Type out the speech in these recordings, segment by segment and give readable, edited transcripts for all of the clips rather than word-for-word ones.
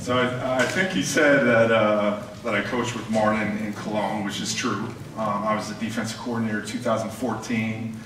So I think he said that that I coached with Martin in Cologne, which is true. I was the defensive coordinator in 2014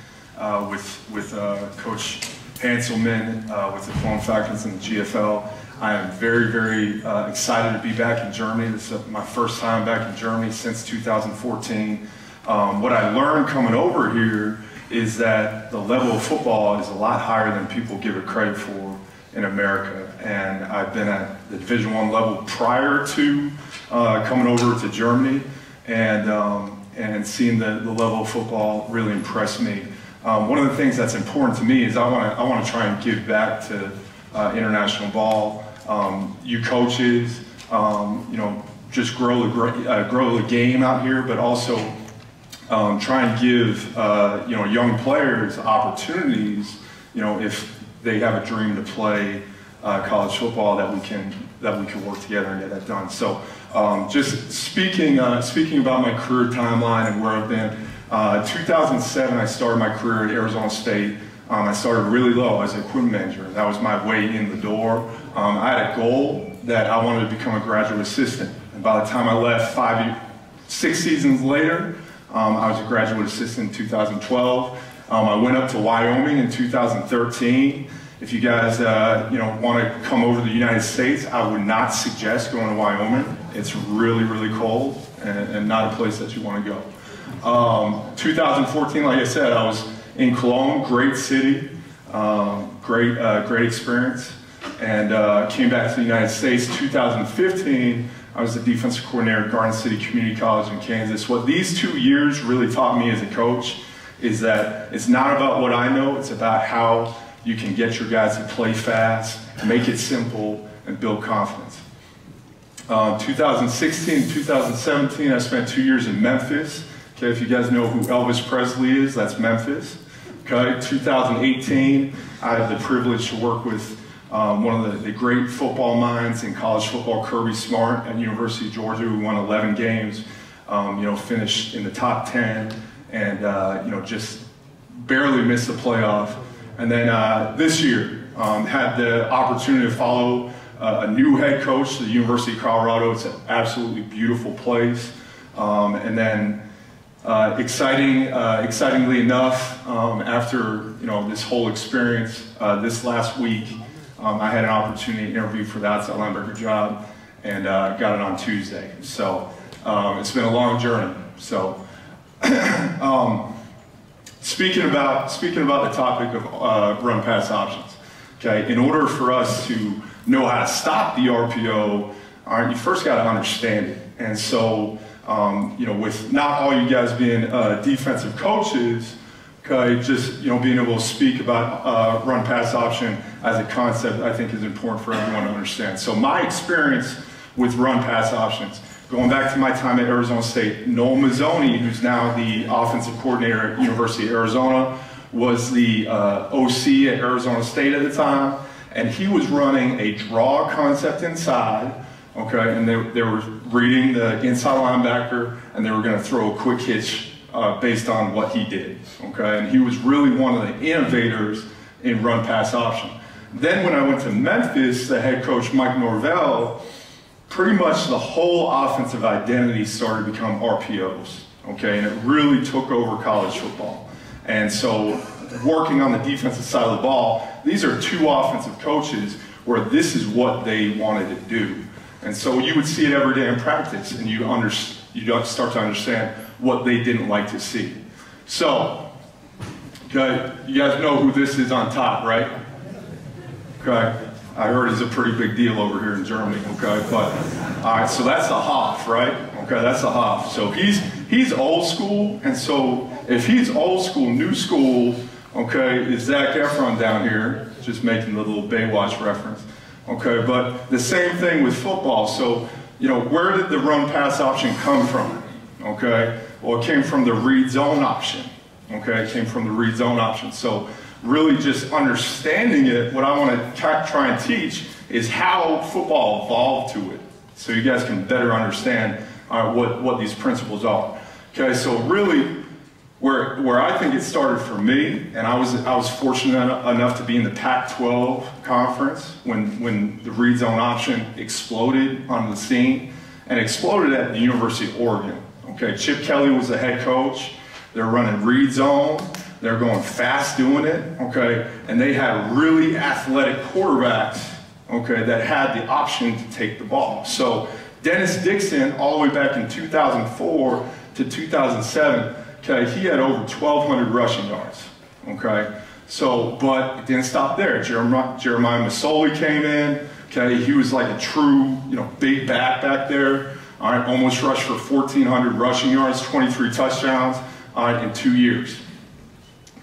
with Coach Hanselman with the Cologne Falcons in the GFL. I am very, very excited to be back in Germany. This is my first time back in Germany since 2014. What I learned coming over here is that the level of football is a lot higher than people give it credit for in America. And I've been at the Division I level prior to coming over to Germany, and seeing the level of football really impressed me. One of the things that's important to me is I want to try and give back to international ball. You coaches, you know, just grow the game out here, but also try and give you know, young players opportunities. You know, if they have a dream to play college football, that we can work together and get that done. So just speaking about my career timeline and where I've been. 2007, I started my career at Arizona State. I started really low as an equipment manager. That was my way in the door. I had a goal that I wanted to become a graduate assistant. And by the time I left 6 seasons later, I was a graduate assistant in 2012. I went up to Wyoming in 2013. If you guys you know, want to come over to the United States, I would not suggest going to Wyoming. It's really, really cold and not a place that you want to go. 2014, like I said, I was in Cologne, great city, great experience, and came back to the United States. 2015, I was the defensive coordinator at Garden City Community College in Kansas. What these 2 years really taught me as a coach is that it's not about what I know, it's about how you can get your guys to play fast, make it simple, and build confidence. 2016, 2017, I spent 2 years in Memphis. Okay, if you guys know who Elvis Presley is, that's Memphis. Okay, 2018, I had the privilege to work with one of the great football minds in college football, Kirby Smart at University of Georgia, who won 11 games, you know, finished in the top 10, and you know, just barely missed the playoff. And then this year, had the opportunity to follow a new head coach to the University of Colorado. It's an absolutely beautiful place. And then excitingly enough, after you know, this whole experience, this last week, I had an opportunity to interview for the outside linebacker job, and got it on Tuesday. So it's been a long journey. So speaking about the topic of run-pass options, okay, in order for us to know how to stop the RPO, all right, you first got to understand it. And so, you know, with not all you guys being defensive coaches, okay, just, you know, being able to speak about run-pass option as a concept, I think is important for everyone to understand. So my experience with run-pass options, going back to my time at Arizona State, Noel Mazzoni, who's now the offensive coordinator at University of Arizona, was the OC at Arizona State at the time, and he was running a draw concept inside, okay, and they were reading the inside linebacker, and they were going to throw a quick hitch based on what he did, okay, and he was really one of the innovators in run-pass option. Then when I went to Memphis, the head coach, Mike Norvell, pretty much the whole offensive identity started to become RPOs, okay, and it really took over college football. And so working on the defensive side of the ball, these are two offensive coaches where this is what they wanted to do. And so you would see it every day in practice, and you start to understand what they didn't like to see. So, okay, you guys know who this is on top, right? Okay. I heard it's a pretty big deal over here in Germany, okay? But, all right, so that's the Hoff, right? Okay, that's the Hoff. So he's old school, and so if he's old school, new school, okay, is Zac Efron down here, just making the little Baywatch reference, okay? But the same thing with football. So, you know, where did the run-pass option come from, okay? Well, it came from the read zone option, okay? It came from the read zone option. So really just understanding it, what I want to try and teach is how football evolved to it, so you guys can better understand what these principles are. Okay, so really, Where I think it started for me, and I was fortunate enough to be in the Pac-12 conference when the read zone option exploded on the scene, and exploded at the University of Oregon. Okay, Chip Kelly was the head coach. They're running read zone. They're going fast doing it. Okay, and they had really athletic quarterbacks. Okay, that had the option to take the ball. So Dennis Dixon, all the way back in 2004 to 2007. Okay, he had over 1,200 rushing yards, okay? So, but it didn't stop there. Jeremiah Masoli came in, okay? He was like a true, big back there. All right, almost rushed for 1,400 rushing yards, 23 touchdowns, all right, in 2 years.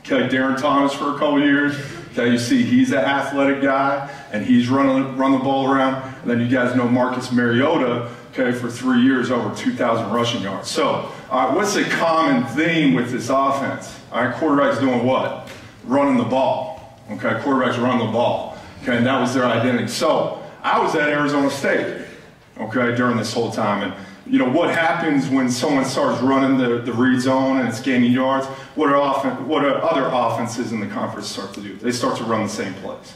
Okay, Darren Thomas for a couple years. Okay, you see he's an athletic guy, and he's run the ball around. And then you guys know Marcus Mariota, okay, for 3 years, over 2,000 rushing yards. So, what's the common theme with this offense? All right, quarterbacks doing what? Running the ball. Okay, quarterbacks run the ball. Okay, and that was their identity. So, I was at Arizona State, okay, during this whole time. And, what happens when someone starts running the read zone and it's gaining yards? What are other offenses in the conference start to do? They start to run the same plays.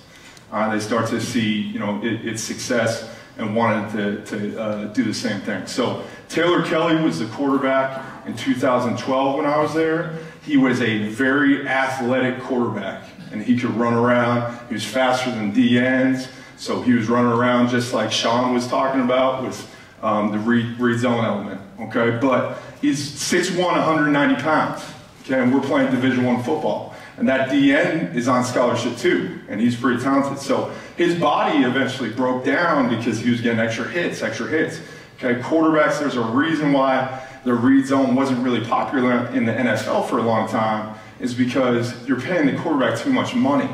They start to see, its success and wanted to do the same thing. So Taylor Kelly was the quarterback in 2012 when I was there. He was a very athletic quarterback, and he could run around. He was faster than DNs, so he was running around just like Sean was talking about with the read zone element, okay? But he's 6'1", 190 pounds, okay? And we're playing Division I football. And that DN is on scholarship too, and he's pretty talented. So his body eventually broke down because he was getting extra hits. Okay, quarterbacks, there's a reason why the read zone wasn't really popular in the NFL for a long time, is because you're paying the quarterback too much money.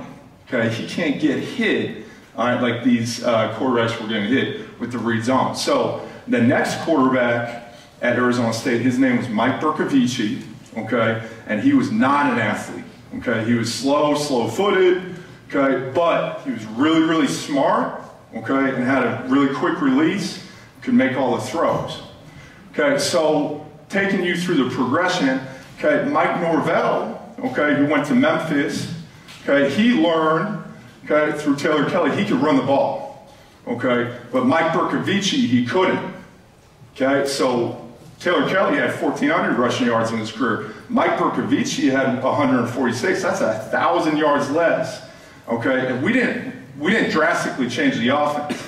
Okay, he can't get hit, all right, like these quarterbacks were getting hit with the read zone. So the next quarterback at Arizona State, his name was Mike Bercovici, okay, and he was not an athlete. Okay, he was slow-footed, okay, but he was really, really smart, okay, and had a really quick release, could make all the throws. Okay, so taking you through the progression, okay, Mike Norvell, okay, who went to Memphis, okay, he learned, okay, through Taylor Kelly, he could run the ball, okay, but Mike Bercovici, he couldn't, okay, so Taylor Kelly had 1,400 rushing yards in his career. Mike Bercovici had 146. That's 1,000 yards less. Okay, and we didn't drastically change the offense.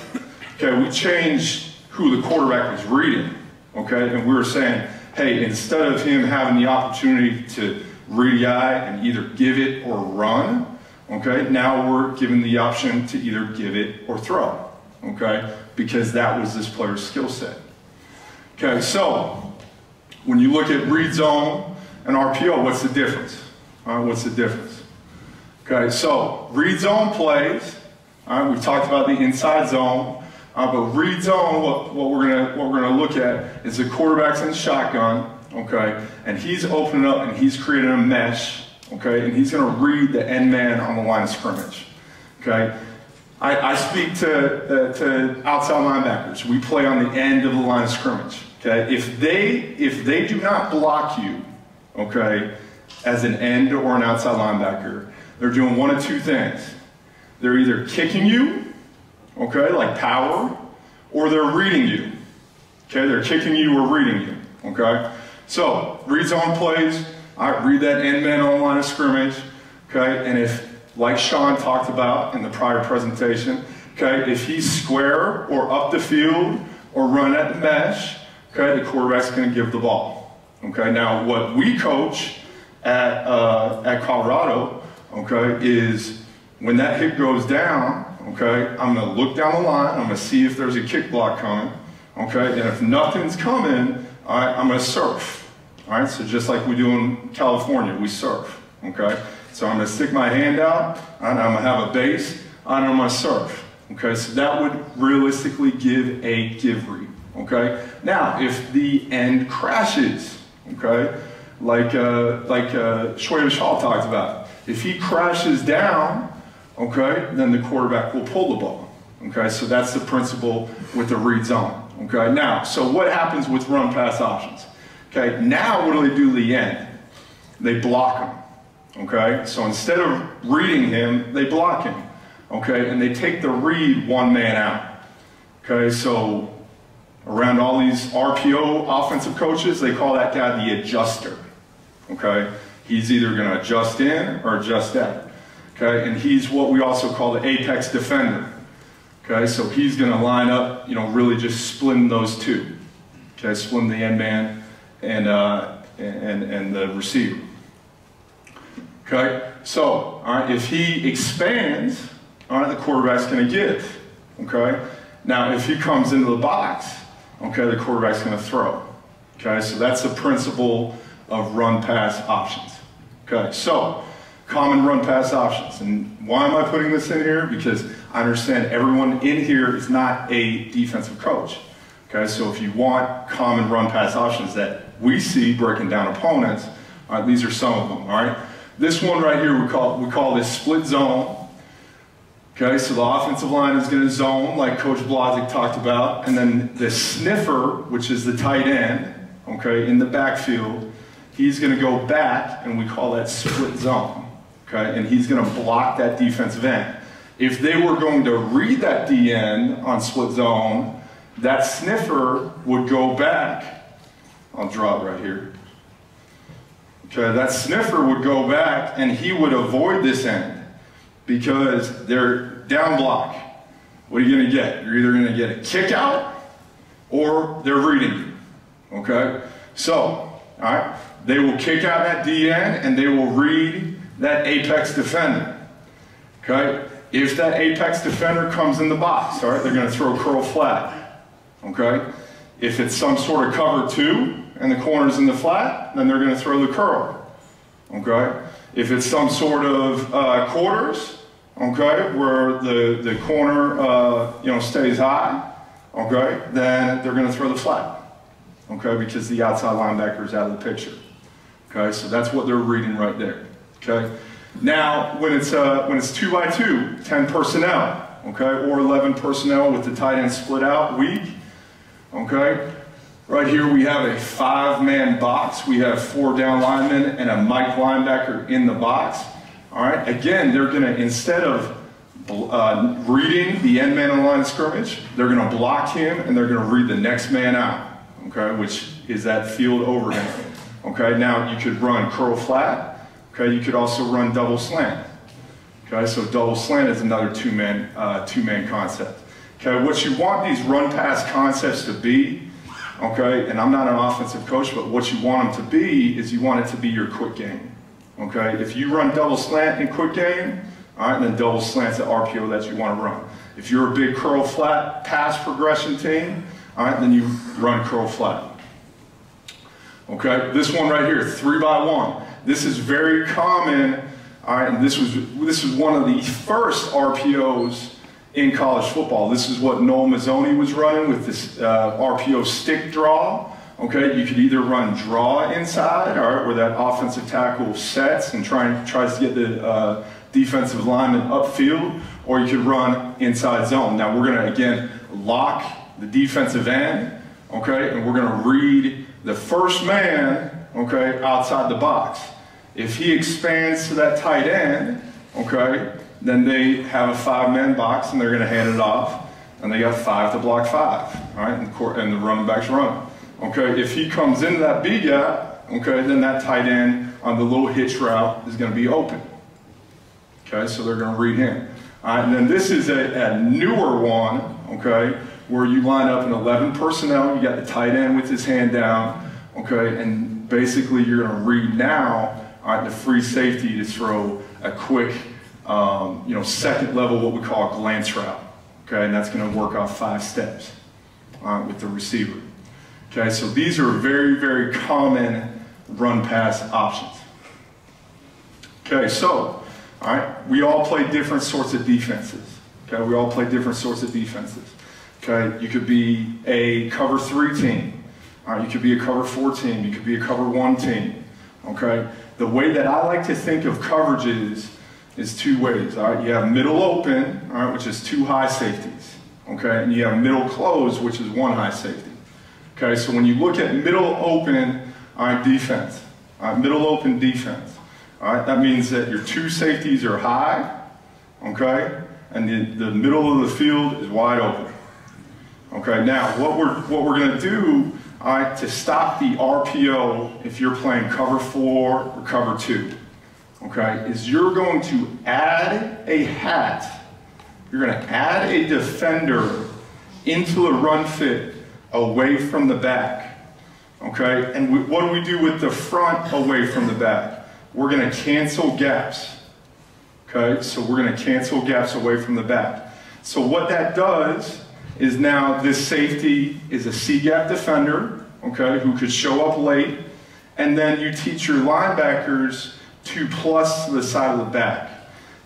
Okay, we changed who the quarterback was reading. Okay, and we were saying, hey, instead of him having the opportunity to read the eye and either give it or run, okay, now we're given the option to either give it or throw. Okay, because that was this player's skill set. Okay, so when you look at read zone and RPO, what's the difference? What's the difference? Okay, so read zone plays. We've talked about the inside zone, but read zone, what we're gonna look at is the quarterback's in shotgun. Okay, and he's opening up and he's creating a mesh. Okay, and he's gonna read the end man on the line of scrimmage. Okay. I speak to outside linebackers. We play on the end of the line of scrimmage. Okay, if they do not block you, okay, as an end or an outside linebacker, they're doing one of two things. They're either kicking you, okay, like power, or they're reading you. Okay, they're kicking you or reading you. Okay, so read zone plays. I read that end man on the line of scrimmage. Okay, and if, like Sean talked about in the prior presentation, okay, if he's square or up the field or run at the mesh, okay, the quarterback's going to give the ball. Okay, now what we coach at Colorado, okay, is when that hit goes down, okay, I'm going to look down the line, I'm going to see if there's a kick block coming, okay, and if nothing's coming, all right, I'm going to surf. All right, so just like we do in California, we surf. Okay, so I'm going to stick my hand out, and I'm going to have a base, and I'm going to surf. Okay, so that would realistically give a give read. Okay, now if the end crashes, okay, like Shoaib Hall talked about, if he crashes down, okay, then the quarterback will pull the ball. Okay, so that's the principle with the read zone. Okay, now, so what happens with run pass options? Okay, now what do they do at the end? they block him, okay? So instead of reading him, they block him, okay? And they take the read one man out, okay? So around all these RPO offensive coaches, they call that guy the adjuster, okay? He's either going to adjust in or adjust out, okay? And he's what we also call the apex defender, okay? So he's going to line up, really just splitting those two, okay? Splitting the end man and the receiver, okay? So, all right, if he expands, all right, the quarterback's going to give, okay? Now, if he comes into the box, okay, the quarterback's going to throw, okay? So that's the principle of run-pass options, okay? So, common run-pass options. And why am I putting this in here? Because I understand everyone in here is not a defensive coach, okay? So if you want common run-pass options that we see breaking down opponents, all right, these are some of them, all right? This one right here we call this split zone. Okay, so the offensive line is going to zone, like Coach Blazek talked about, and then the sniffer, which is the tight end, okay, in the backfield, he's going to go back, and we call that split zone, okay, and he's going to block that defensive end. If they were going to read that D end on split zone, that sniffer would go back. I'll draw it right here. Okay, that sniffer would go back, and he would avoid this end. Because they're down block. What are you going to get? You're either going to get a kick out or they're reading you. Okay? So, all right, they will kick out that DN and they will read that apex defender. Okay? If that apex defender comes in the box, all right, they're going to throw a curl flat. Okay? If it's some sort of cover 2 and the corner's in the flat, then they're going to throw the curl. Okay? If it's some sort of quarters, okay, where the corner, stays high, okay, then they're going to throw the flat, okay, because the outside linebacker is out of the picture, okay, so that's what they're reading right there, okay. Now, when it's 2x2, 10 personnel, okay, or 11 personnel with the tight end split out weak, okay, right here we have a 5-man box. We have 4 down linemen and a Mike linebacker in the box. All right, again, they're going to, instead of reading the end man on the line of scrimmage, they're going to block him and they're going to read the next man out, okay, which is that field overhang. Okay, now you could run curl flat, okay, you could also run double slant. Okay, so double slant is another two-man concept. Okay, what you want these run-pass concepts to be, okay, and I'm not an offensive coach, but what you want them to be is you want it to be your quick game. Okay, if you run double slant in quick game, all right, then double slant's the RPO that you want to run. If you're a big curl flat pass progression team, all right, then you run curl flat. Okay, this one right here, 3x1. This is very common, all right, and this was one of the first RPOs in college football. This is what Noel Mazzoni was running with this RPO stick draw. Okay, you could either run draw inside, all right, where that offensive tackle sets and tries to get the defensive lineman upfield, or you could run inside zone. Now we're going to, again, lock the defensive end, okay, and we're going to read the first man, okay, outside the box. If he expands to that tight end, okay, then they have a 5-man box and they're going to hand it off, and they got 5 to block 5, all right, and the running back's running. Okay, if he comes into that B gap, okay, then that tight end on the little hitch route is going to be open. Okay, so they're going to read him. All right, and then this is a newer one, okay, where you line up in 11 personnel. You got the tight end with his hand down, okay, and basically you're going to read now, all right, the free safety to throw a quick, second level, what we call a glance route. Okay, and that's going to work off 5 steps with the receiver. Okay, so these are very, very common run-pass options. Okay, so, all right, we all play different sorts of defenses. Okay, we all play different sorts of defenses. Okay, you could be a cover 3 team. All right, you could be a cover 4 team. You could be a cover 1 team. Okay, the way that I like to think of coverages is 2 ways. All right, you have middle open, all right, which is 2 high safeties. Okay, and you have middle close, which is 1 high safety. Okay, so when you look at middle open, all right, defense, Middle open defense. All right, that means that your two safeties are high, okay, and the middle of the field is wide open. Okay, now what we're going to do, all right, to stop the RPO if you're playing cover 4 or cover 2, okay, is you're going to add a hat. You're going to add a defender into the run fit away from the back, okay? And what do we do with the front away from the back? We're going to cancel gaps, okay? So we're going to cancel gaps away from the back. So what that does is now this safety is a C-gap defender, okay, who could show up late, and then you teach your linebackers to plus to the side of the back.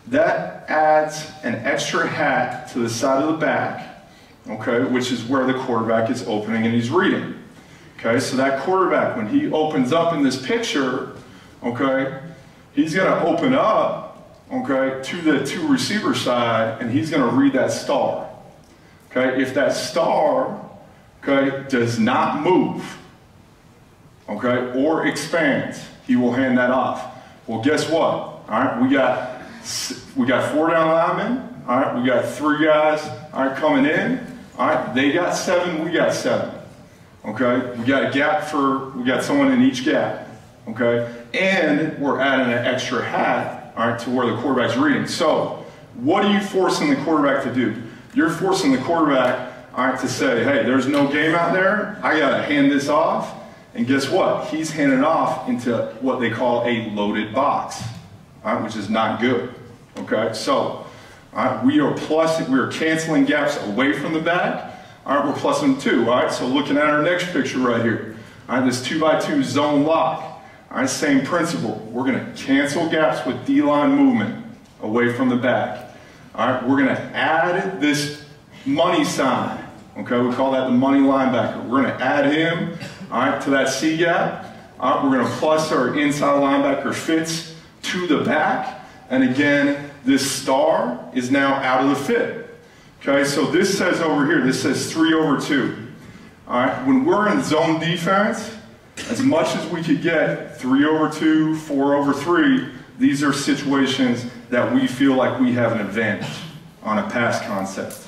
That adds an extra hat to the side of the back, okay, which is where the quarterback is opening and he's reading. Okay, so that quarterback, when he opens up in this picture, okay, he's going to open up, okay, to the two receiver side, and he's going to read that star. Okay, if that star, okay, does not move, okay, or expands, he will hand that off. Well, guess what? All right, we got 4 down linemen. All right, we got 3 guys, all right, coming in. All right, they got 7, we got 7. Okay, we got a gap we got someone in each gap. Okay, and we're adding an extra hat, all right, to where the quarterback's reading. So, what are you forcing the quarterback to do? You're forcing the quarterback, all right, to say, hey, there's no game out there. I got to hand this off. And guess what? He's handing off into what they call a loaded box, all right, which is not good. Okay, so we are canceling gaps away from the back. All right, we're plussing 2. All right, so looking at our next picture right here. All right, this 2x2 zone lock. All right, same principle. We're going to cancel gaps with D-line movement away from the back. All right, we're going to add this money sign. Okay, we call that the money linebacker. We're going to add him, all right, to that C gap. All right, we're going to plus our inside linebacker fits to the back. And again, this star is now out of the fit. Okay, so this says over here, this says 3/2. All right, when we're in zone defense, as much as we could get 3/2, 4/3, these are situations that we feel like we have an advantage on a pass concept.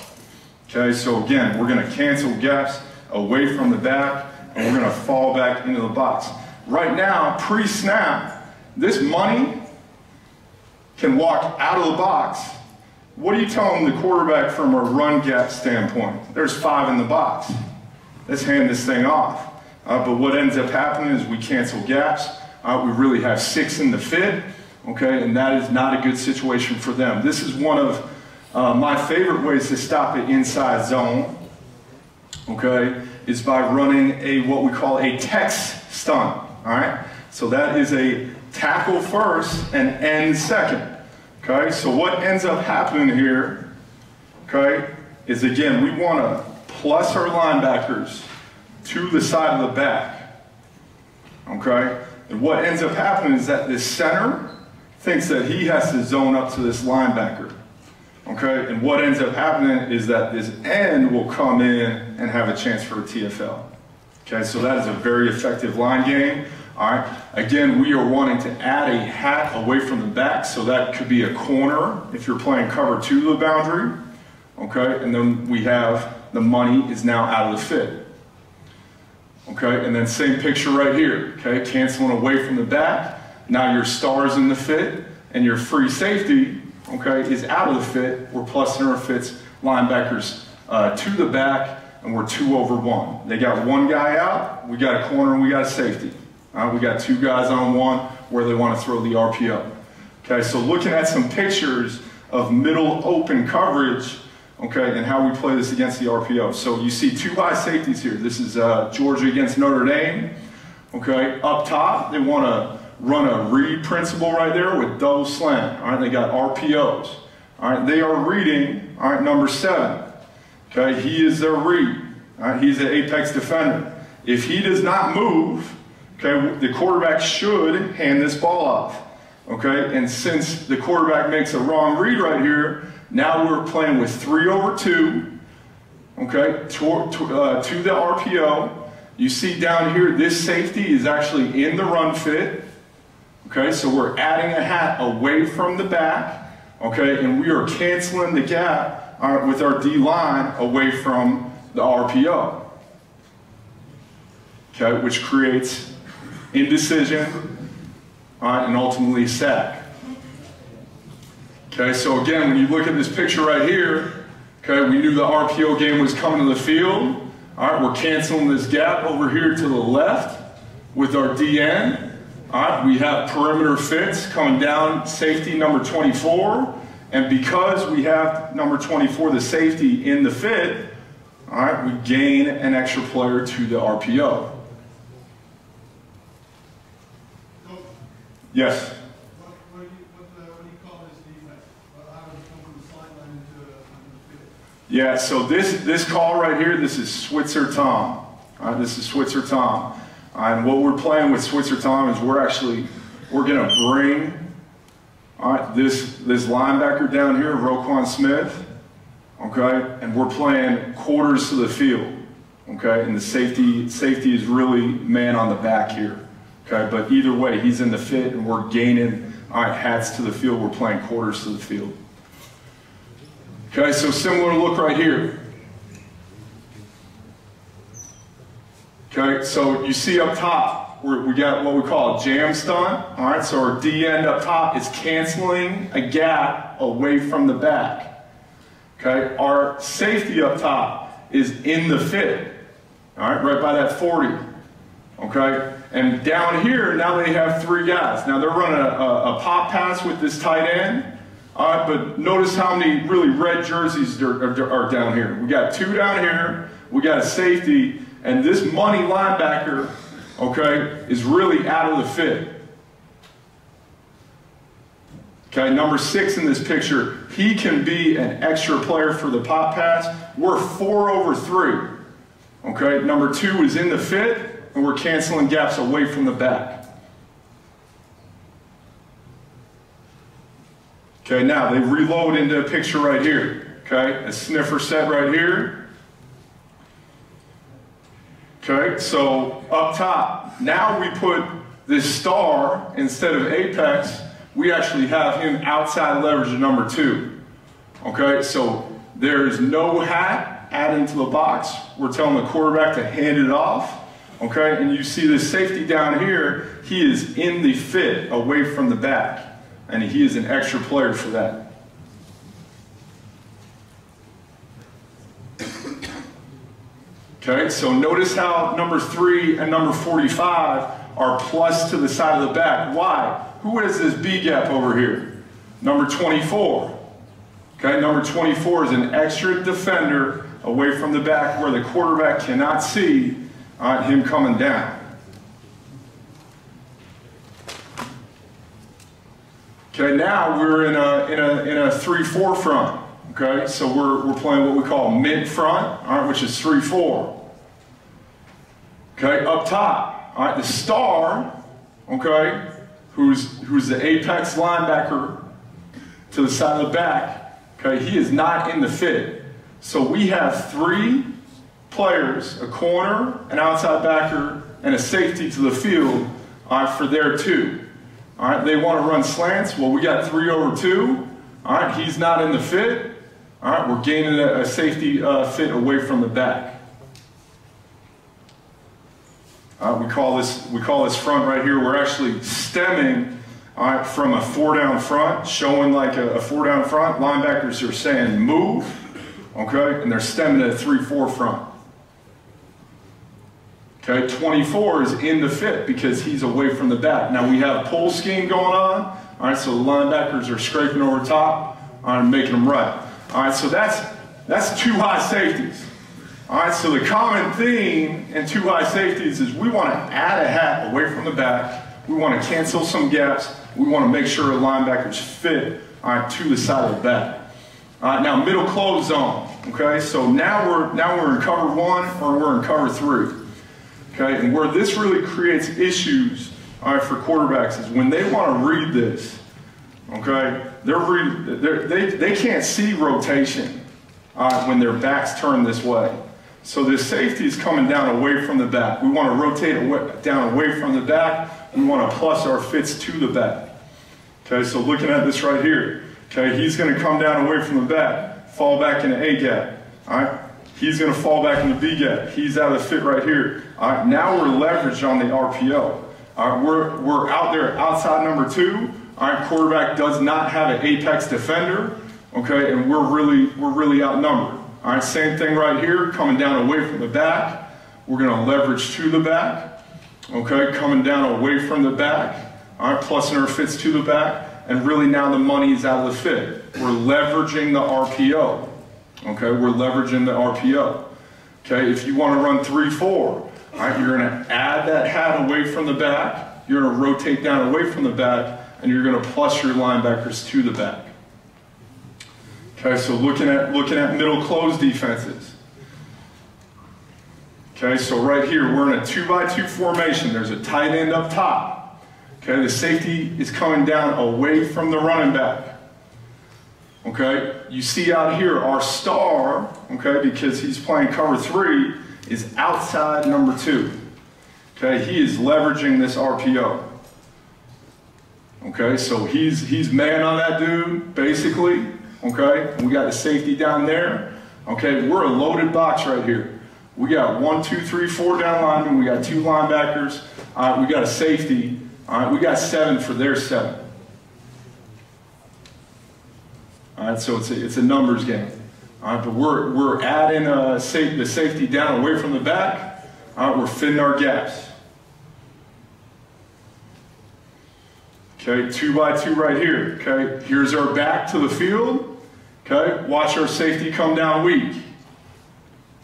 Okay, so again, we're going to cancel gaps away from the back, and we're going to fall back into the box. Right now, pre-snap, this money can walk out of the box. What are you telling the quarterback from a run gap standpoint? There's 5 in the box. Let's hand this thing off. But what ends up happening is we cancel gaps. We really have 6 in the fit, okay, and that is not a good situation for them. This is one of my favorite ways to stop an inside zone, okay, is by running what we call a Tex stunt, all right? So that is a tackle first and end second. Okay, so what ends up happening here, okay, is again, we want to plus our linebackers to the side of the back, okay? And what ends up happening is that this center thinks that he has to zone up to this linebacker, okay? And what ends up happening is that this end will come in and have a chance for a TFL. Okay, so that is a very effective line game. All right, again, we are wanting to add a hat away from the back, so that could be a corner if you're playing cover 2 to the boundary, okay, and then we have the money is now out of the fit, okay, and then same picture right here, okay, canceling away from the back, now your star's in the fit, and your free safety, okay, is out of the fit, we're plussing our fits, linebackers to the back, and we're 2/1. They got 1 guy out, we got a corner, and we got a safety. We got 2 guys on 1 where they want to throw the RPO. Okay, so looking at some pictures of middle open coverage, okay, and how we play this against the RPO. So you see 2 high safeties here. This is Georgia against Notre Dame. Okay, up top, they want to run a read principle right there with double slant. All right, they got RPOs. All right, they are reading, all right, number 7. Okay, he is their read. All right, he's an apex defender. If he does not move, okay, the quarterback should hand this ball off, okay? And since the quarterback makes a wrong read right here, now we're playing with 3/2, okay, to the RPO. You see down here, this safety is actually in the run fit, Okay, so we're adding a hat away from the back, okay, and we are canceling the gap with our D-line away from the RPO. Okay, which creates indecision and ultimately sack. Okay, so again, when you look at this picture right here, okay, we knew the RPO game was coming to the field. All right, we're canceling this gap over here to the left with our DN. All right, we have perimeter fits coming down, safety number 24. And because we have number 24, the safety in the fit, all right, we gain an extra player to the RPO. Yes? What do you call this defense? How does it come from the sideline into the field? Yeah, so this call right here, this is Switzer Tom. All right, this is Switzer Tom. And what we're playing with Switzer Tom is we're going to bring this linebacker down here, Roquan Smith, okay, and we're playing quarters to the field, okay, and the safety is really man on the back here, okay, but either way, he's in the fit and we're gaining hats to the field, we're playing quarters to the field. Okay, so similar look right here. Okay, so you see up top, we got what we call a jam stunt. All right, so our D end up top is canceling a gap away from the back. Okay, our safety up top is in the fit. All right by that 40. Okay, and down here, now they have three guys. Now they're running a pop pass with this tight end. All right, but notice how many really red jerseys are down here. We got two down here, we got a safety, and this money linebacker, okay, is really out of the fit. Okay, number 6 in this picture, he can be an extra player for the pop pass. We're 4 over 3. Okay, number 2 is in the fit, and we're canceling gaps away from the back. Okay, now they reload into a picture right here. Okay, a sniffer set right here. Okay, so up top, now we put this star instead of apex, we actually have him outside leverage at number 2. Okay, so there's no hat adding to the box. We're telling the quarterback to hand it off. Okay, and you see this safety down here, he is in the fit away from the back. And he is an extra player for that. Okay, so notice how number 3 and number 45 are plus to the side of the back. Why? Who is this B gap over here? Number 24. Okay, number 24 is an extra defender away from the back where the quarterback cannot see him coming down. Okay, now we're in a 3-4 front. Okay, so we're playing what we call mid front, all right, which is 3-4. Okay, up top, all right, the star, okay, who's the apex linebacker to the side of the back. Okay, he is not in the fit. So we have 3 players, a corner, an outside backer, and a safety to the field for their 2. All right, they want to run slants. Well, we got 3 over 2. All right, he's not in the fit. All right, we're gaining a safety fit away from the back. We call this front right here. We're actually stemming, all right, from a 4-down front, showing like a 4-down front. Linebackers are saying move, okay, and they're stemming at a 3-4 front. Okay, 24 is in the fit because he's away from the back. Now we have a pull scheme going on. All right, so the linebackers are scraping over top and making them right. All right, so that's 2 high safeties. All right, so the common theme in 2 high safeties is we want to add a hat away from the back. We want to cancel some gaps. We want to make sure the linebackers fit to the side of the back. Now middle close zone. Okay, so now we're in cover 1 or we're in cover 3. Okay, and where this really creates issues, all right, for quarterbacks is when they want to read this. Okay, they can't see rotation when their backs turn this way. So this safety is coming down away from the back. We want to rotate down away from the back. we want to plus our fits to the back. Okay, so looking at this right here, okay, he's going to come down away from the back, fall back into A gap. All right, he's going to fall back into B gap. He's out of the fit right here. All right, now we're leveraged on the RPO. All right, we're out there outside number 2. All right, quarterback does not have an apex defender. Okay, and we're really outnumbered. All right, same thing right here, coming down away from the back. We're going to leverage to the back. Okay, coming down away from the back. All right, plusing our fits to the back, and really now the money is out of the fit. We're leveraging the RPO. Okay, we're leveraging the RPO. Okay, if you want to run 3-4, all right, you're going to add that hat away from the back. You're going to rotate down away from the back, and you're going to plus your linebackers to the back. Okay, so looking at middle close defenses. Okay, so right here we're in a 2-by-2 formation. There's a tight end up top. Okay, the safety is coming down away from the running back. Okay, you see out here our star, okay, because he's playing cover 3, is outside number 2. Okay, he is leveraging this RPO. Okay, so he's man on that dude, basically. Okay, we got the safety down there. Okay, we're a loaded box right here. We got 1, 2, 3, 4 down linemen. We got 2 linebackers. We got a safety. All right, we got 7 for their 7. All right, so it's a numbers game. All right, but we're adding the safety down away from the back. All right, we're fitting our gaps. Okay, 2-by-2 right here. Okay, here's our back to the field. Okay, watch our safety come down weak.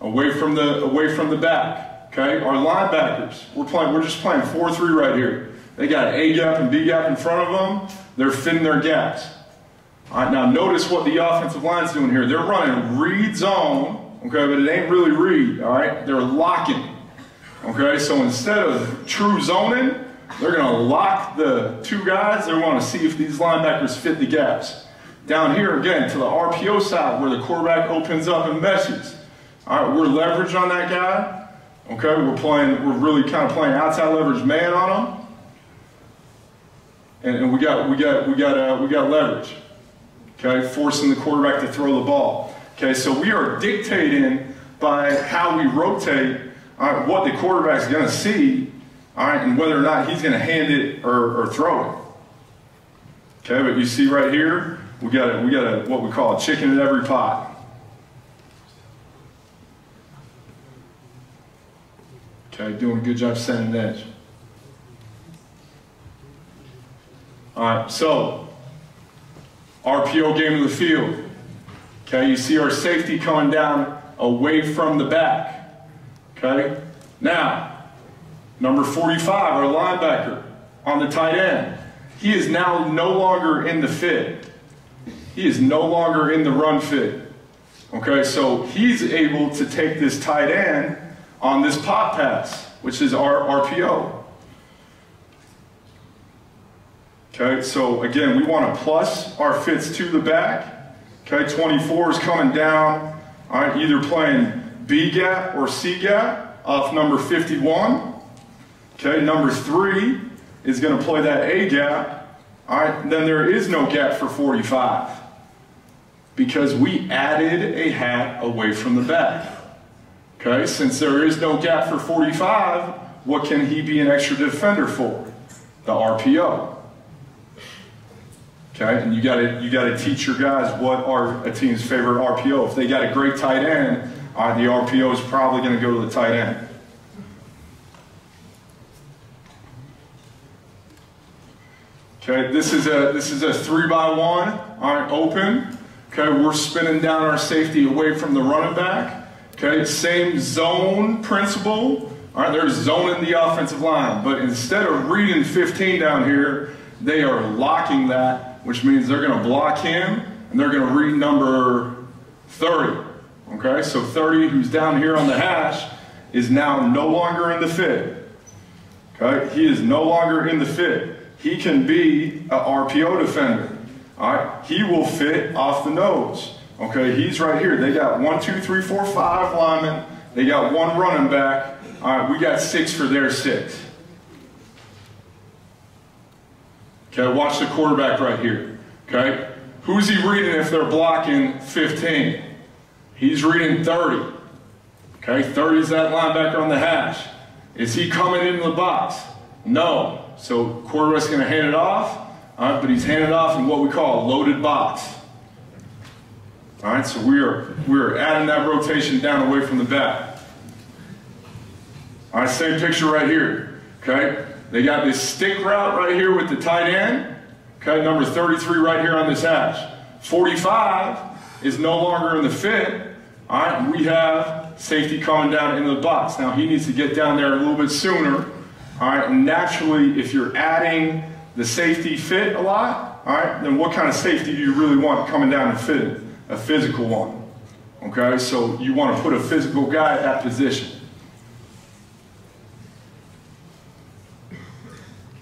Away from the back. Okay, our linebackers. We're just playing 4-3 right here. They got A gap and B gap in front of them. They're fitting their gaps. All right, now notice what the offensive line's doing here. They're running read zone, okay, but it ain't really read, all right? They're locking, okay? So instead of true zoning, they're going to lock the 2 guys. They want to see if these linebackers fit the gaps. Down here, again, to the RPO side where the quarterback opens up and meshes. All right, we're leveraged on that guy, okay? We're really kind of playing outside leverage man on him. And we got leverage, okay? Forcing the quarterback to throw the ball, okay? So we are dictating by how we rotate what the quarterback's going to see, all right, and whether or not he's going to hand it or throw it, okay? But you see right here, we got what we call a chicken in every pot. Okay, doing a good job sending an edge. All right, so RPO game of the field. Okay, you see our safety coming down away from the back. Okay, now number 45, our linebacker on the tight end. He is now no longer in the fit. He is no longer in the run fit. Okay, so he's able to take this tight end on this pop pass, which is our RPO. Okay, so again, we want to plus our fits to the back. Okay, 24 is coming down. All right, either playing B gap or C gap off number 51. Okay, number 3 is going to play that A gap. All right, then there is no gap for 45 because we added a hat away from the back. Okay, since there is no gap for 45, what can he be an extra defender for? The RPO. Okay, and you gotta teach your guys what are a team's favorite RPO. If they got a great tight end, the RPO is probably going to go to the tight end. Okay, this is a 3-by-1. All right, open. Okay, we're spinning down our safety away from the running back. Okay, same zone principle. All right, they're zoning the offensive line, but instead of reading 15 down here, they are locking that, which means they're going to block him, and they're going to read number 30. Okay, so 30, who's down here on the hash, is now no longer in the fit. Okay, he is no longer in the fit. He can be an RPO defender. All right, he will fit off the nose. Okay, he's right here. They got 1, 2, 3, 4, 5 linemen. They got 1 running back. All right, we got 6 for their 6. Okay, watch the quarterback right here. Okay, who's he reading if they're blocking 15? He's reading 30. Okay, 30 is that linebacker on the hash. Is he coming into the box? No. So quarterback's going to hand it off. All right, but he's handed off in what we call a loaded box. All right, so we're adding that rotation down away from the back. All right, same picture right here. Okay, they got this stick route right here with the tight end. Okay, number 33 right here on this hash. 45 is no longer in the fit. All right, we have safety coming down into the box. Now he needs to get down there a little bit sooner. All right, and naturally, if you're adding the safety fit a lot, all right, then what kind of safety do you really want coming down and fit? A physical one. Okay, so you want to put a physical guy at that position.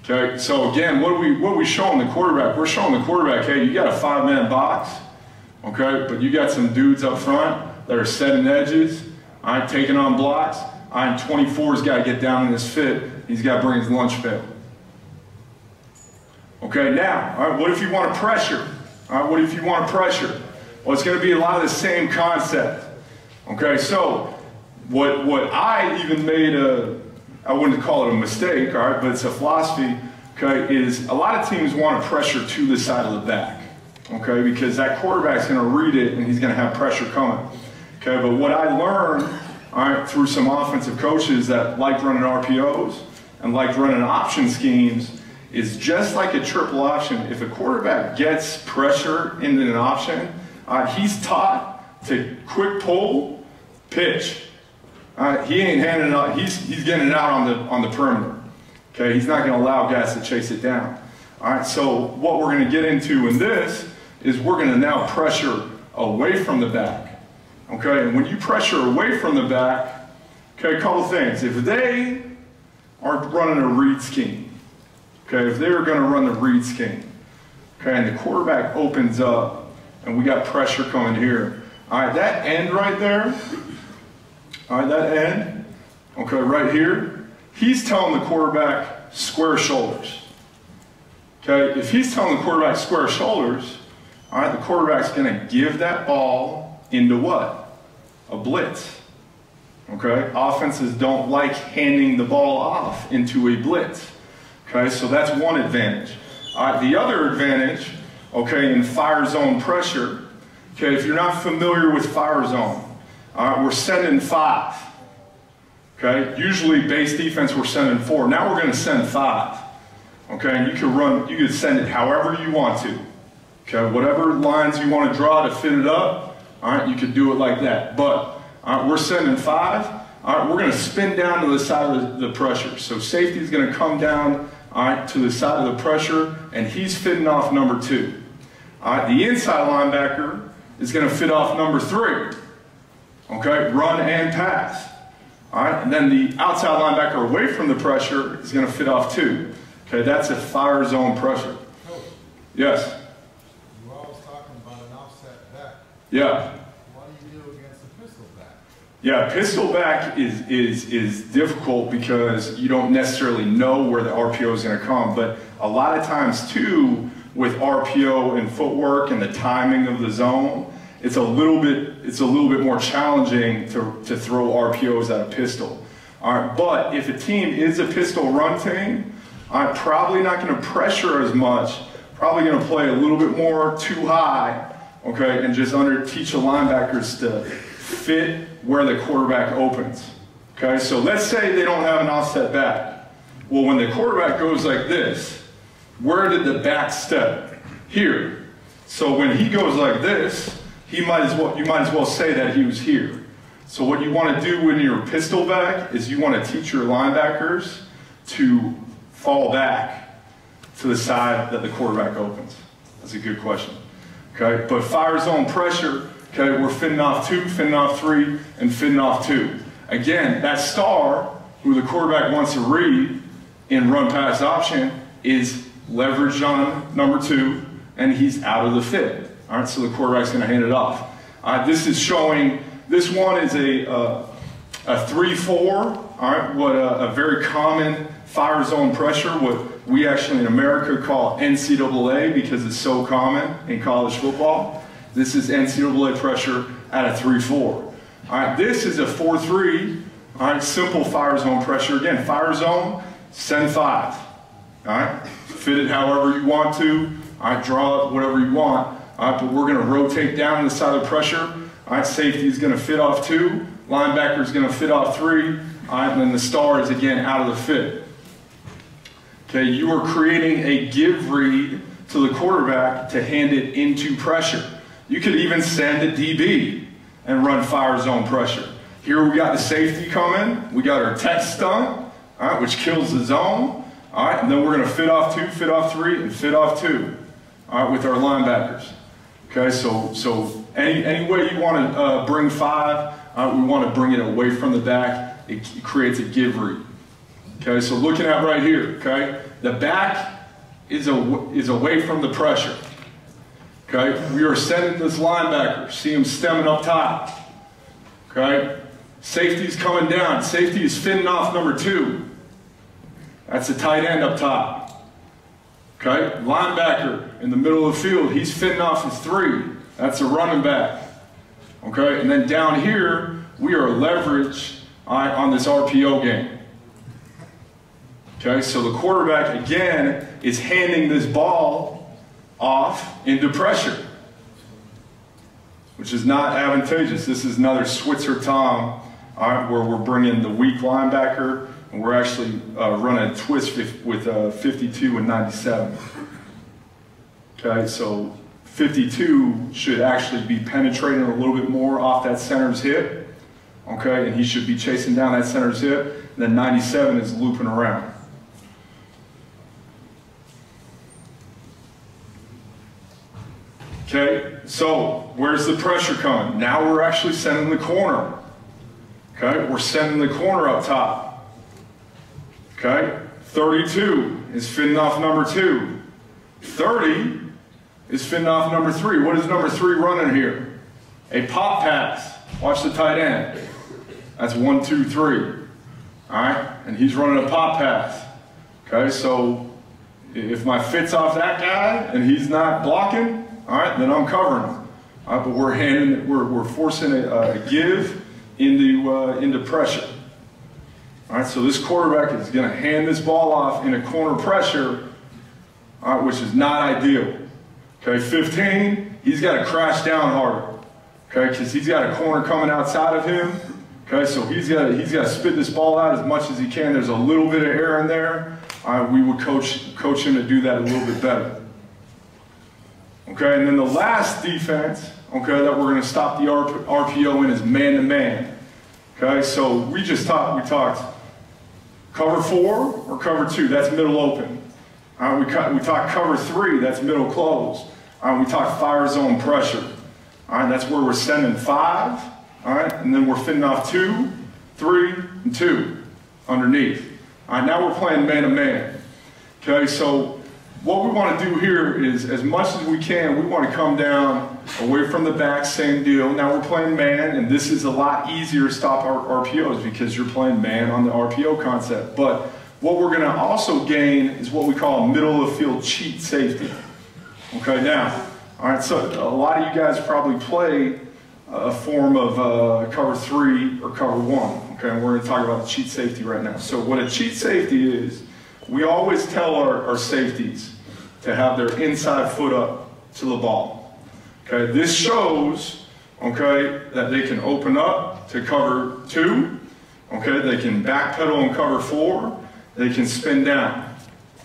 Okay, so again, what are we showing the quarterback? We're showing the quarterback, hey, you got a 5-man box, okay, but you got some dudes up front that are setting edges, all right, taking on blocks. All right, 24's got to get down in this fit. He's got to bring his lunch pail. Okay, now, all right, what if you want to pressure? All right, what if you want to pressure? Well, it's going to be a lot of the same concept. Okay, so what I even made I wouldn't call it a mistake, all right, but it's a philosophy, okay, is a lot of teams want to pressure to the side of the back, okay, because that quarterback's going to read it and he's going to have pressure coming. Okay, but what I learned, all right, through some offensive coaches that like running RPOs and like running option schemes is just like a triple option. If a quarterback gets pressure into an option, he's taught to quick pull, pitch. He ain't handing it out. He's getting it out on the perimeter. Okay, he's not going to allow guys to chase it down. All right, so what we're going to get into in this is we're going to now pressure away from the back. Okay, and when you pressure away from the back, okay, a couple things. If they aren't running a read scheme, okay, if they're going to run the read scheme, okay, and the quarterback opens up and we got pressure coming here, all right, that end right there, all right, that end, okay, right here, he's telling the quarterback square shoulders. Okay, if he's telling the quarterback square shoulders, all right, the quarterback's going to give that ball into what? A blitz. Okay, offenses don't like handing the ball off into a blitz. Okay, so that's one advantage. All right, the other advantage, okay, in fire zone pressure, okay, if you're not familiar with fire zone, all right, we're sending 5. Okay, usually base defense we're sending 4. Now we're going to send 5. Okay, and you can send it however you want to. Okay, whatever lines you want to draw to fit it up, all right, you could do it like that. But all right, we're sending 5. All right, we're going to spin down to the side of the pressure. So safety is going to come down, all right, to the side of the pressure, and he's fitting off number 2. All right, the inside linebacker is going to fit off number 3. Okay, run and pass. All right, and then the outside linebacker away from the pressure is going to fit off 2. Okay, that's a fire zone pressure. Yes. Yeah. What do you do against the pistol back? Yeah, pistol back is difficult because you don't necessarily know where the RPO is going to come. But a lot of times too, with RPO and footwork and the timing of the zone, it's a little bit more challenging to throw RPOs at a pistol. All right, but if a team is a pistol run team, I'm probably not going to pressure as much. Probably going to play a little bit more too high. Okay, and just teach the linebackers to fit where the quarterback opens. Okay, so let's say they don't have an offset back. Well, when the quarterback goes like this, where did the back step? Here. So when he goes like this, you might as well say that he was here. So what you want to do when you're pistol back is you want to teach your linebackers to fall back to the side that the quarterback opens. That's a good question. Okay, but fire zone pressure, okay, we're fitting off 2, fitting off 3, and fitting off 2. Again, that star, who the quarterback wants to read in run pass option, is leveraged on number 2, and he's out of the fit. All right, so the quarterback's going to hand it off. This is showing, this one is a 3-4, all right, what a very common fire zone pressure, what we actually in America call NCAA because it's so common in college football. This is NCAA pressure at a 3-4. All right, this is a 4-3. All right, simple fire zone pressure. Again, fire zone, send 5. All right, fit it however you want to. All right, draw it whatever you want. All right, but we're going to rotate down the side of pressure. All right, safety is going to fit off 2. Linebacker is going to fit off 3. All right, and then the star is again out of the fit. Okay, you are creating a give read to the quarterback to hand it into pressure. You could even send a DB and run fire zone pressure. Here we got the safety coming. We got our tech stunt, all right, which kills the zone. All right, and then we're going to fit off 2, fit off 3, and fit off 2. All right, with our linebackers. Okay, so any way you want to bring 5, we want to bring it away from the back. It creates a give read. Okay, so looking at right here, okay, the back is away from the pressure. Okay, we are sending this linebacker. See him stemming up top. Okay, safety's coming down. Safety is fitting off number 2. That's the tight end up top. Okay, linebacker in the middle of the field, he's fitting off his 3. That's a running back. Okay, and then down here, we are leveraged on this RPO game. Okay, so the quarterback, again, is handing this ball off into pressure, which is not advantageous. This is another Switzer Tom, all right, where we're bringing the weak linebacker, and we're actually running a twist with 52 and 97. Okay, so 52 should actually be penetrating a little bit more off that center's hip, okay, and he should be chasing down that center's hip, and then 97 is looping around. Okay, so where's the pressure coming? Now we're actually sending the corner. Okay, we're sending the corner up top. Okay, 32 is fitting off number 2. 30 is fitting off number 3. What is number 3 running here? A pop pass. Watch the tight end. That's 1, 2, 3. All right, and he's running a pop pass. Okay, so if my fit's off that guy and he's not blocking, all right, then I'm covering him. All right, but we're forcing a give into pressure. All right, so this quarterback is going to hand this ball off in a corner pressure, all right, which is not ideal. Okay, 15, he's got to crash down harder. Okay, because he's got a corner coming outside of him. Okay, so he's got to spit this ball out as much as he can. There's a little bit of air in there. All right, we would coach him to do that a little bit better. Okay, and then the last defense, okay, that we're going to stop the RPO in is man-to-man. Okay, so we talked cover 4 or cover 2, that's middle open. We talked cover 3, that's middle close. We talked fire zone pressure. All right, that's where we're sending 5, all right, and then we're fitting off 2, 3, and 2 underneath. All right, now we're playing man-to-man. Okay, so what we want to do here is, as much as we can, we want to come down away from the back, same deal. Now we're playing man, and this is a lot easier to stop our RPOs because you're playing man on the RPO concept. But what we're going to also gain is what we call middle of the field cheat safety. Okay, now, all right, so a lot of you guys probably play a form of cover 3 or cover 1. Okay, and we're going to talk about the cheat safety right now. So what a cheat safety is, we always tell our safeties to have their inside foot up to the ball. Okay, this shows, okay, that they can open up to cover 2. Okay, they can backpedal and cover 4. They can spin down.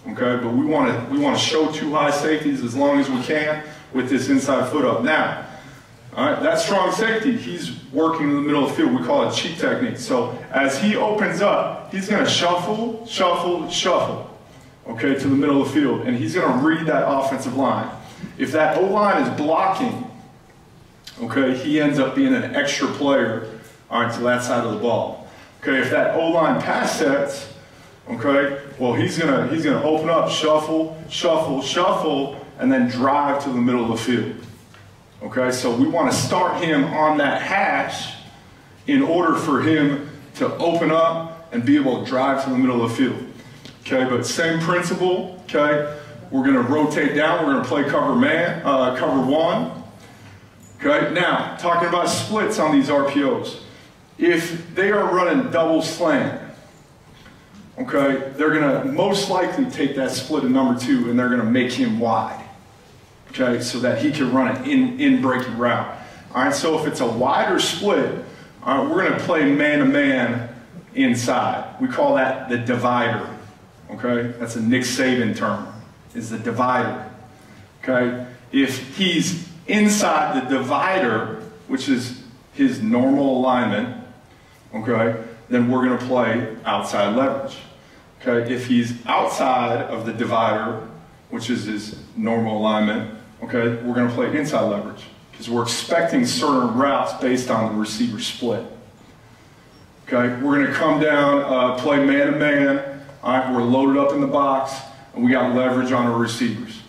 Okay, but we want to show 2 high safeties as long as we can with this inside foot up. Now, all right, that strong safety, he's working in the middle of the field. We call it cheat technique. So as he opens up, he's going to shuffle, shuffle, shuffle, okay, to the middle of the field. And he's going to read that offensive line. If that O-line is blocking, okay, he ends up being an extra player, all right, to that side of the ball. Okay, if that O-line pass sets, okay, well, he's gonna open up, shuffle, shuffle, shuffle, and then drive to the middle of the field. Okay, so we want to start him on that hash in order for him to open up and be able to drive to the middle of the field. Okay, but same principle, okay? We're gonna rotate down, we're gonna play cover man, cover one. Okay, now, talking about splits on these RPOs. If they are running double slant, okay, they're gonna most likely take that split of number 2 and they're gonna make him wide. Okay, so that he can run an in breaking route. All right, so if it's a wider split, all right, we're gonna play man-to-man inside. We call that the divider. Okay, that's a Nick Saban term, is the divider. Okay, if he's inside the divider, which is his normal alignment, okay, then we're going to play outside leverage. Okay, if he's outside of the divider, which is his normal alignment, okay, we're going to play inside leverage because we're expecting certain routes based on the receiver split. Okay, we're going to come down, play man-to-man. All right, we're loaded up in the box, and we got leverage on our receivers.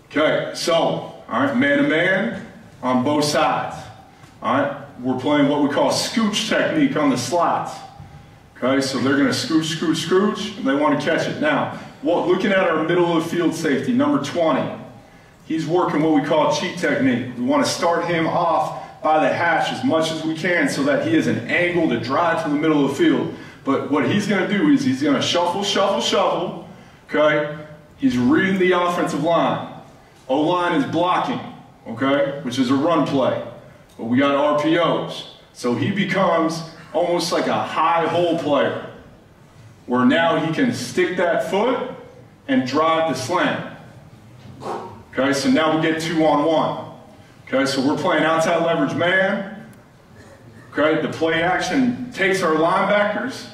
Okay, so, all right, man-to-man on both sides. All right, we're playing what we call scooch technique on the slots. Okay, so they're going to scooch, scooch, scooch, and they want to catch it. Now, looking at our middle of the field safety, number 20, he's working what we call cheat technique. We want to start him off by the hash as much as we can so that he has an angle to drive to the middle of the field. But what he's going to do is he's going to shuffle, shuffle, shuffle. Okay, he's reading the offensive line. O-line is blocking, okay, which is a run play. But we got RPOs. So he becomes almost like a high hole player, where now he can stick that foot and drive the slant. Okay, so now we get 2-on-1. Okay, so we're playing outside leverage man. Okay, the play action takes our linebackers.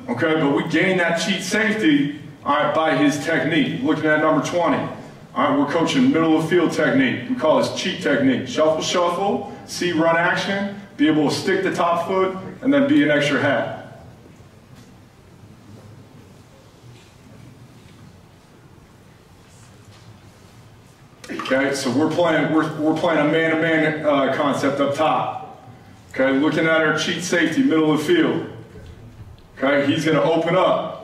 Okay, but we gain that cheat safety, all right, by his technique. Looking at number 20. All right, we're coaching middle of field technique. We call this cheat technique. Shuffle, shuffle, see run action, be able to stick the top foot, and then be an extra hat. Okay, so we're playing a man-to-man concept up top. Okay, looking at our cheat safety, middle of the field. Okay, he's going to open up.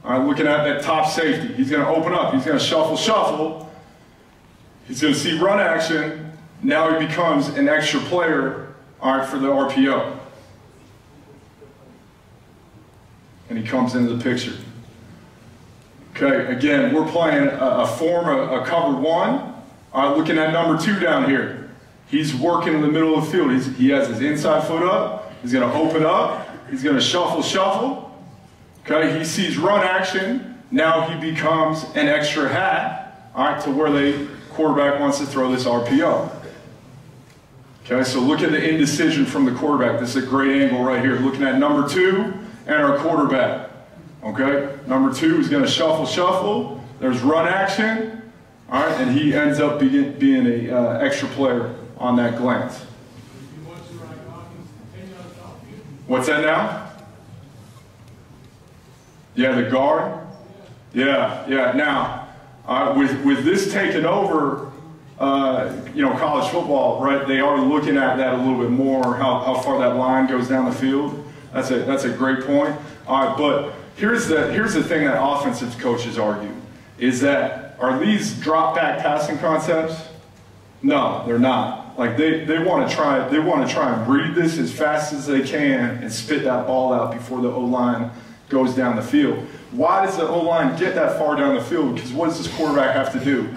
All right, looking at that top safety, he's going to open up. He's going to shuffle, shuffle. He's going to see run action. Now he becomes an extra player, all right, for the RPO. And he comes into the picture. Okay, again, we're playing a form, a cover one. All right, looking at number 2 down here. He's working in the middle of the field. He has his inside foot up. He's going to open up. He's going to shuffle, shuffle. Okay, he sees run action. Now he becomes an extra hat, all right, to where the quarterback wants to throw this RPO. Okay, so look at the indecision from the quarterback. This is a great angle right here. Looking at number 2 and our quarterback. Okay, number 2 is going to shuffle, shuffle. There's run action, all right, and he ends up being an extra player on that glance. What's that now? Yeah, the guard. Yeah. Now, with this taking over, college football, right? They are looking at that a little bit more. How far that line goes down the field. That's a great point. All right, but here's the thing that offensive coaches argue is that are these drop back passing concepts? No, they're not. Like they want to try and read this as fast as they can and spit that ball out before the O-line goes down the field. Why does the O-line get that far down the field? Because what does this quarterback have to do?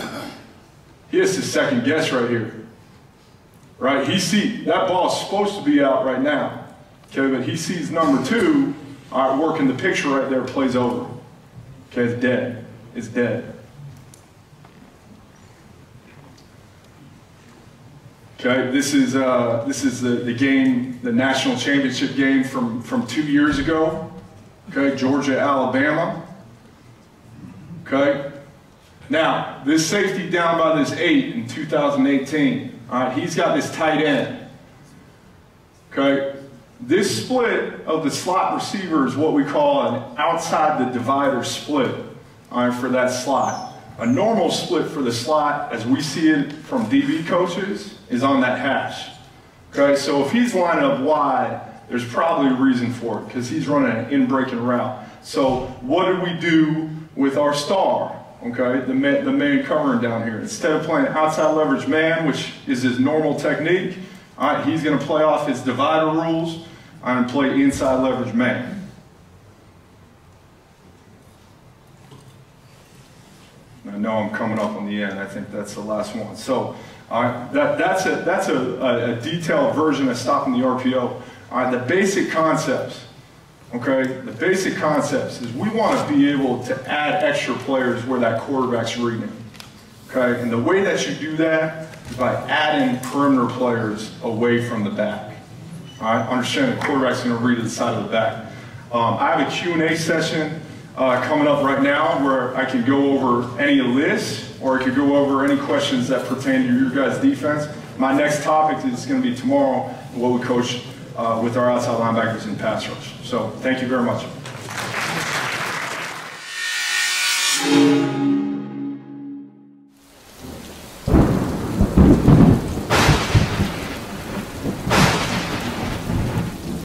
He has to second guess right here. Right? That ball is supposed to be out right now. Okay, but he sees number 2, all right, working the picture right there, plays over. Okay, it's dead. It's dead. Okay, this is the game, the national championship game from 2 years ago. Okay, Georgia, Alabama. Okay. Now, this safety down by this 8 in 2018. All right, he's got this tight end. Okay. This split of the slot receiver is what we call an outside the divider split, all right, for that slot. A normal split for the slot, as we see it from DB coaches, is on that hash. Okay, so if he's lining up wide, there's probably a reason for it, because he's running an in-breaking route. So what do we do with our star? Okay, the man covering down here. Instead of playing outside leverage man, which is his normal technique, all right, he's going to play off his divider rules and play inside leverage man. I know I'm coming up on the end. I think that's the last one. So that's a detailed version of stopping the RPO. All right, the basic concepts. Okay, the basic concepts is we want to be able to add extra players where that quarterback's reading. Okay, and the way that you do that is by adding perimeter players away from the back. All right, understand the quarterback's going to read to the side of the back. I have a Q&A session coming up right now where I can go over any of this, or I could go over any questions that pertain to your guys' defense. My next topic is going to be tomorrow, what we coach with our outside linebackers in pass rush. So thank you very much.